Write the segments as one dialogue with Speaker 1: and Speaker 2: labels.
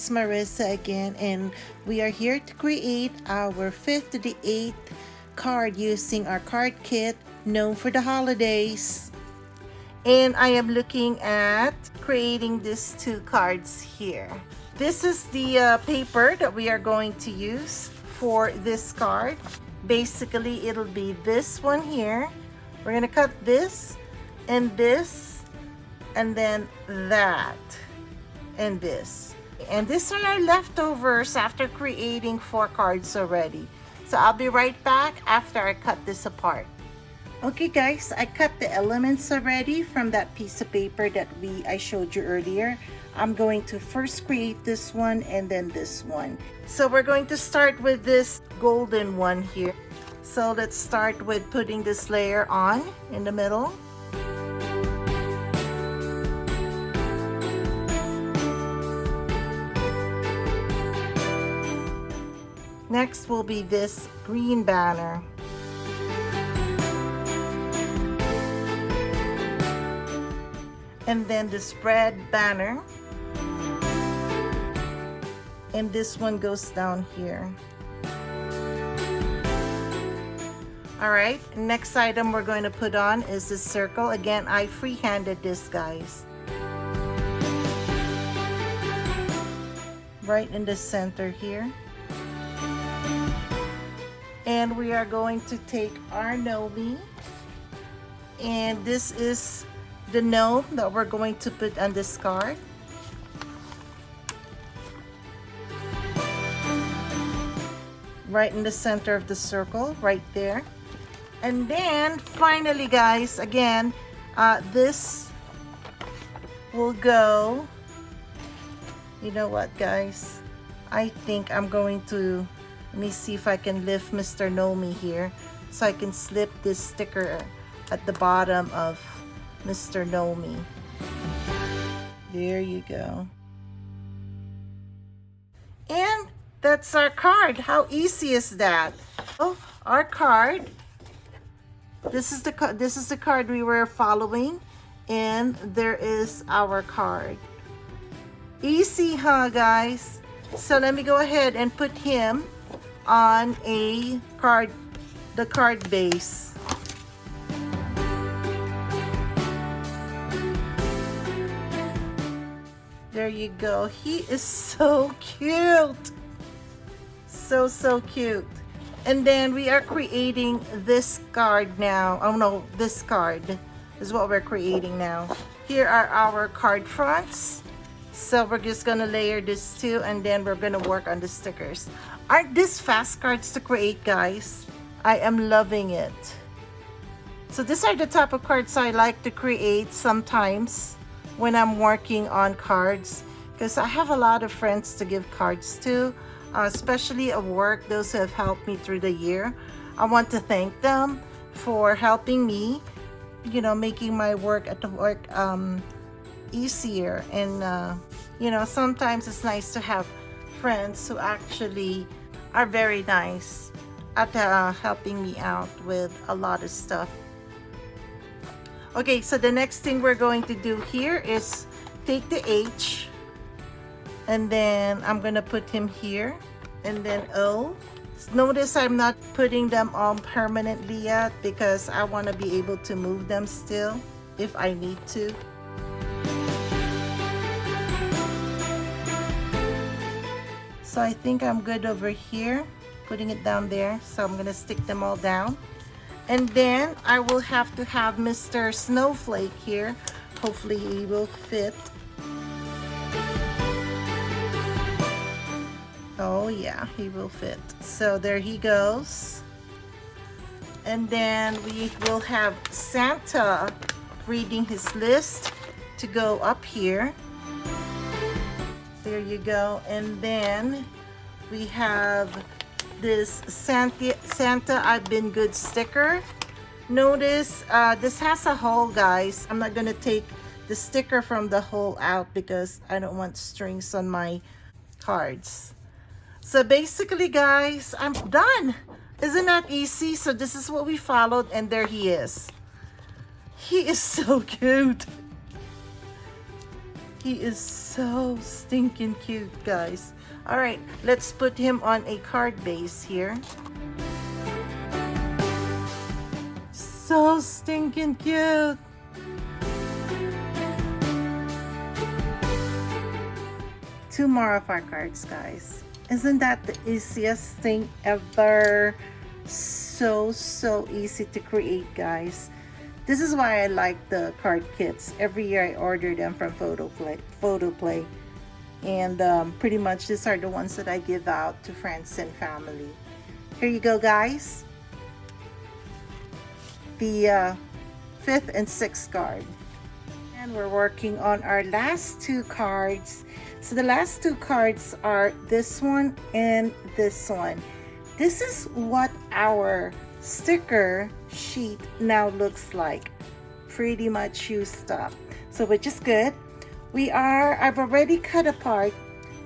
Speaker 1: it's Marissa again, and we are here to create our 5th to the 8th card using our card kit, Gnome for the holidays. And I am looking at creating these 2 cards here. This is the paper that we are going to use for this card. Basically, it'll be this one here. We're gonna cut this, and then that, and this. And these are our leftovers after creating 4 cards already. So I'll be right back after I cut this apart. Okay guys, I cut the elements already from that piece of paper that I showed you earlier. I'm going to first create this one and then this one. So we're going to start with this golden one here. So let's start with putting this layer on in the middle. Next will be this green banner. And then this red banner. And this one goes down here. Alright, next item we're going to put on is this circle. Again, I free-handed this, guys. Right in the center here. And we are going to take our Gnome, and this is the gnome that we're going to put on this card. Right in the center of the circle, right there. And then finally, guys, again, this will go, you know what, guys, I think I'm going to, let me see if I can lift Mr. Gnome here so I can slip this sticker at the bottom of Mr. Gnome. There you go. And that's our card. How easy is that? Oh, our card. This is the card we were following, and there is our card. Easy, huh, guys? So let me go ahead and put him on a card, the card base. There you go. He is so cute. So cute. And then we are creating this card now. Oh no, this card is what we're creating now. Here are our card fronts. So we're just gonna layer this too, and then we're gonna work on the stickers. Aren't these fast cards to create, guys? I am loving it. So these are the type of cards I like to create sometimes when I'm working on cards, because I have a lot of friends to give cards to, especially at work, those who have helped me through the year. I want to thank them for helping me, you know, making my work at the work easier. And you know, sometimes it's nice to have friends who actually are very nice at helping me out with a lot of stuff. Okay, so the next thing we're going to do here is take the H, and then I'm gonna put him here, and then O. Notice I'm not putting them on permanently yet because I want to be able to move them still if I need to. So I think I'm good over here, putting it down there. So I'm gonna stick them all down. And then I will have to have Mr. Snowflake here. Hopefully he will fit. Oh yeah, he will fit. So there he goes. And then we will have Santa reading his list to go up here. There you go. And then we have this Santa I've Been Good sticker. Notice this has a hole, guys. I'm not gonna take the sticker from the hole out because I don't want strings on my cards. So basically, guys, I'm done. Isn't that easy? So this is what we followed, and there he is. He is so cute. He is so stinking cute, guys. All right, let's put him on a card base here. So stinking cute. Two more of our cards, guys. Isn't that the easiest thing ever? So easy to create, guys. This is why I like the card kits. Every year I order them from Photoplay. And pretty much these are the ones that I give out to friends and family. Here you go, guys. The 5th and 6th card. And we're working on our last two cards. So the last two cards are this one and this one. This is what our sticker sheet now looks like. Pretty much used up. So which is good. I've already cut apart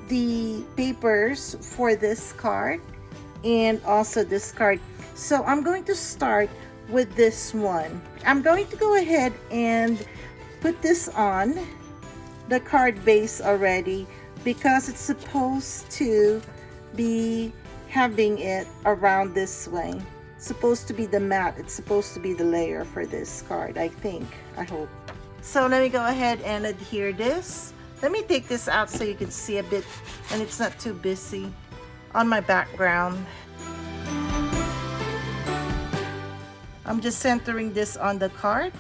Speaker 1: the papers for this card and also this card. So I'm going to start with this one. I'm going to go ahead and put this on the card base already because it's supposed to be having it around this way. It's supposed to be the mat. It's supposed to be the layer for this card, I think. I hope. So let me go ahead and adhere this. Let me take this out so you can see a bit and it's not too busy on my background. I'm just centering this on the card.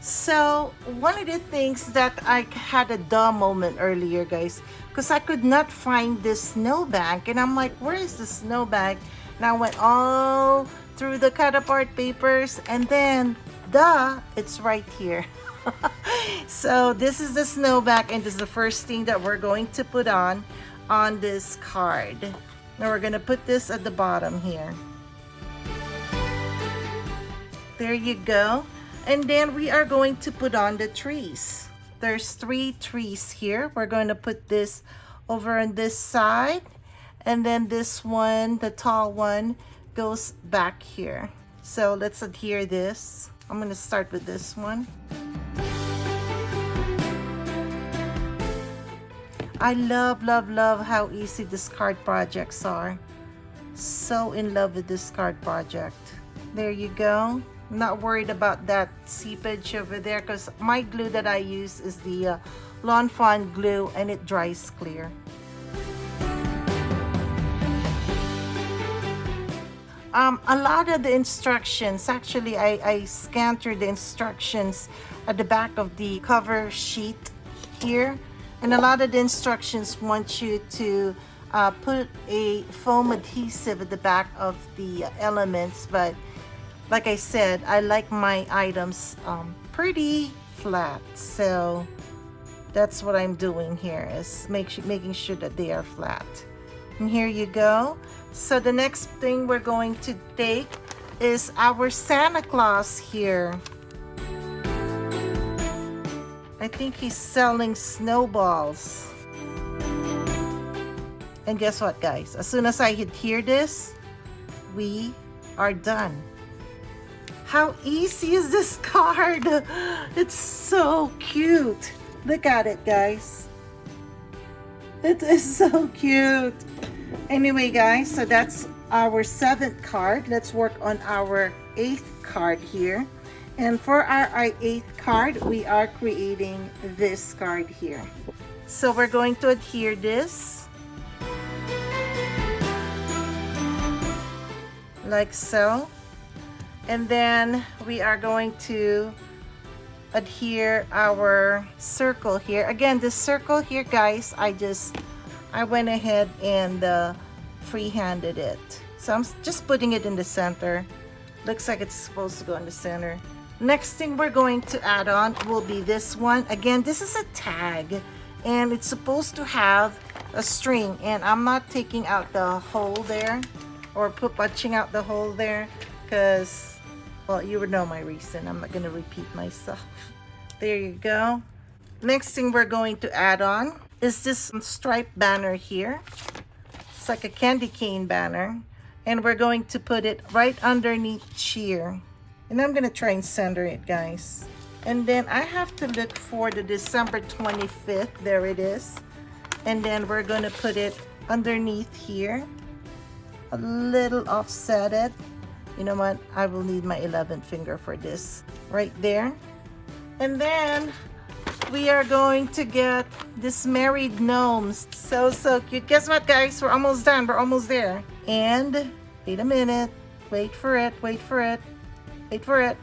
Speaker 1: So one of the things that I had a duh moment earlier, guys, because I could not find this snowbank and I'm like, where is the snowbank? And I went all through the cut apart papers and then duh, it's right here. So this is the snowbank and this is the first thing that we're going to put on this card. Now we're going to put this at the bottom here. There you go. And then we are going to put on the trees. There's 3 trees here. We're going to put this over on this side. And then this one, the tall one, goes back here. So let's adhere this. I'm going to start with this one. I love how easy this card projects are. So in love with this card project. There you go. I'm not worried about that seepage over there because my glue that I use is the Lawn Fawn glue and it dries clear. A lot of the instructions, actually I scanned through the instructions at the back of the cover sheet here, and a lot of the instructions want you to put a foam adhesive at the back of the elements, but like I said, I like my items pretty flat, so that's what I'm doing here, is making sure that they are flat. And here you go. So the next thing we're going to take is our Santa Claus here. I think he's selling snowballs. And guess what, guys? As soon as I adhere this, we are done. How easy is this card? It's so cute. Look at it, guys. It is so cute. Anyway, guys, so that's our 7th card. Let's work on our 8th card here. And for our 8th card, we are creating this card here. So we're going to adhere this. Like so. And then we are going to adhere our circle here. Again, this circle here, guys, I went ahead and free-handed it. So I'm just putting it in the center. Looks like it's supposed to go in the center. Next thing we're going to add on will be this one. Again, this is a tag and it's supposed to have a string, and I'm not taking out the hole there or punching out the hole there because, well, you would know my reason. I'm not going to repeat myself. There you go. Next thing we're going to add on is this striped banner here. It's like a candy cane banner. And we're going to put it right underneath here. And I'm going to try and center it, guys. And then I have to look for the December 25th. There it is. And then we're going to put it underneath here. A little offset. You know what? I will need my 11th finger for this. Right there. And then we are going to get this married gnomes. So cute. Guess what, guys? We're almost done. We're almost there. And wait a minute. Wait for it. Wait for it. Wait for it.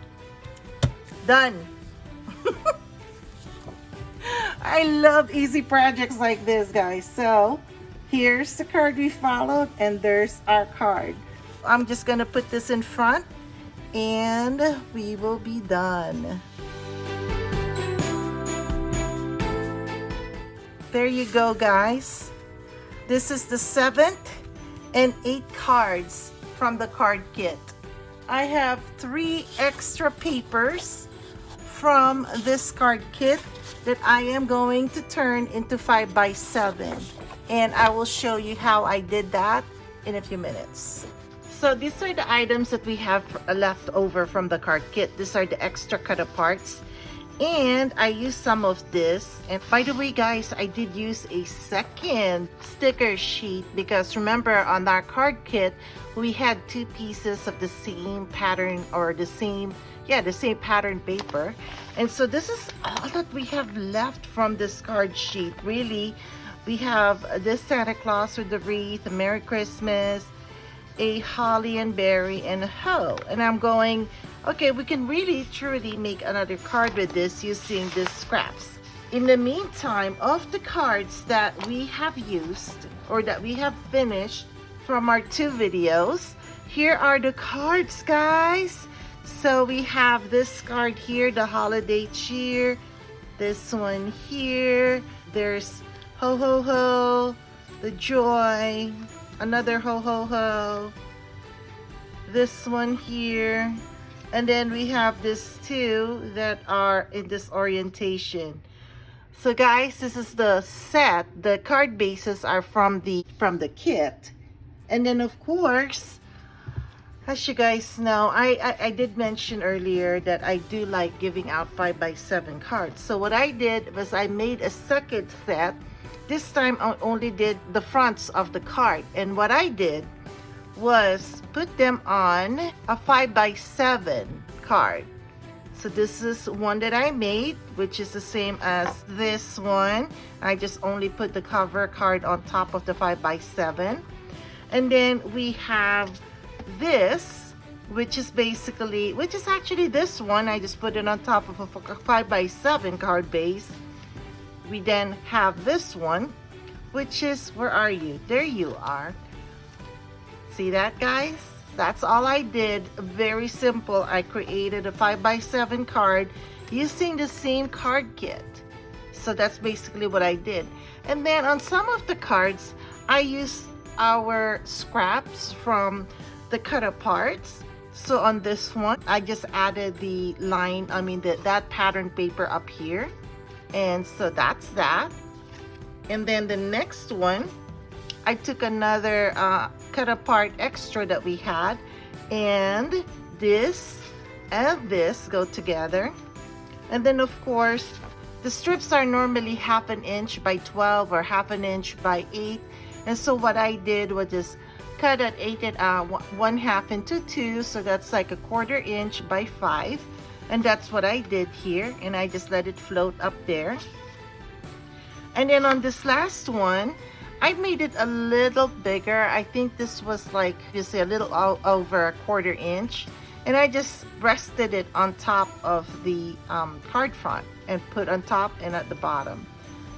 Speaker 1: Done. I love easy projects like this, guys. So here's the card we followed, and there's our card. I'm just gonna put this in front and we will be done. There you go, guys. This is the 7th and 8th cards from the card kit. I have 3 extra papers from this card kit that I am going to turn into 5x7, and I will show you how I did that in a few minutes. So these are the items that we have left over from the card kit. These are the extra cut parts, and I used some of this. And by the way, guys, I did use a second sticker sheet because remember on our card kit we had 2 pieces of the same pattern, or the same pattern paper. And so this is all that we have left from this card sheet. Really, we have this Santa Claus with the wreath, a Merry Christmas, a holly and berry, and a hoe. And I'm going, okay, we can really truly make another card with this using these scraps. In the meantime, of the cards that we have used or that we have finished from our 2 videos, here are the cards, guys. So we have this card here, the holiday cheer. This one here, there's ho ho ho, the joy, another ho ho ho, this one here, and then we have this 2 that are in this orientation. So guys, this is the set. The card bases are from the kit. And then of course, as you guys know, I did mention earlier that I do like giving out 5x7 cards. So what I did was I made a second set. This time I only did the fronts of the card. And what I did was put them on a 5x7 card. So this is one that I made, which is the same as this one. I just only put the cover card on top of the 5x7. And then we have this, which is actually this one. I just put it on top of a 5x7 card base. We then have this one, which is, where are you? There you are. See that, guys? That's all I did. Very simple. I created a 5x7 card using the same card kit. So that's basically what I did. And then on some of the cards, I used our scraps from the cut parts. So on this one, I just added the line, that pattern paper up here. And so that's that. And then the next one, I took another cut apart extra that we had, and this and this go together. And then of course, the strips are normally 1/2 inch by 12 or 1/2 inch by 8. And so what I did was just cut it 1/2 into 2, so that's like a 1/4 inch by 5. And that's what I did here, and I just let it float up there. And then on this last one, I made it a little bigger. I think this was like, you see, a little over a 1/4 inch. And I just rested it on top of the card front and put on top and at the bottom.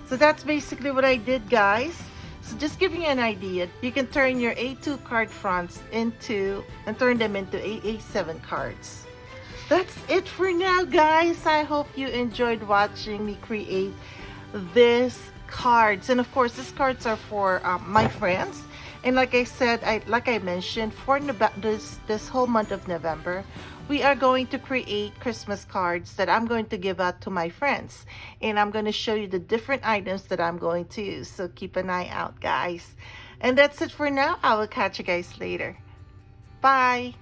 Speaker 1: So that's basically what I did, guys. So just giving you an idea, you can turn your A2 card fronts turn them into A7 cards. That's it for now, guys. I hope you enjoyed watching me create this cards. And of course, these cards are for my friends. And like I said, like I mentioned, for this whole month of November, we are going to create Christmas cards that I'm going to give out to my friends. And I'm going to show you the different items that I'm going to use. So keep an eye out, guys. And that's it for now. I will catch you guys later. Bye.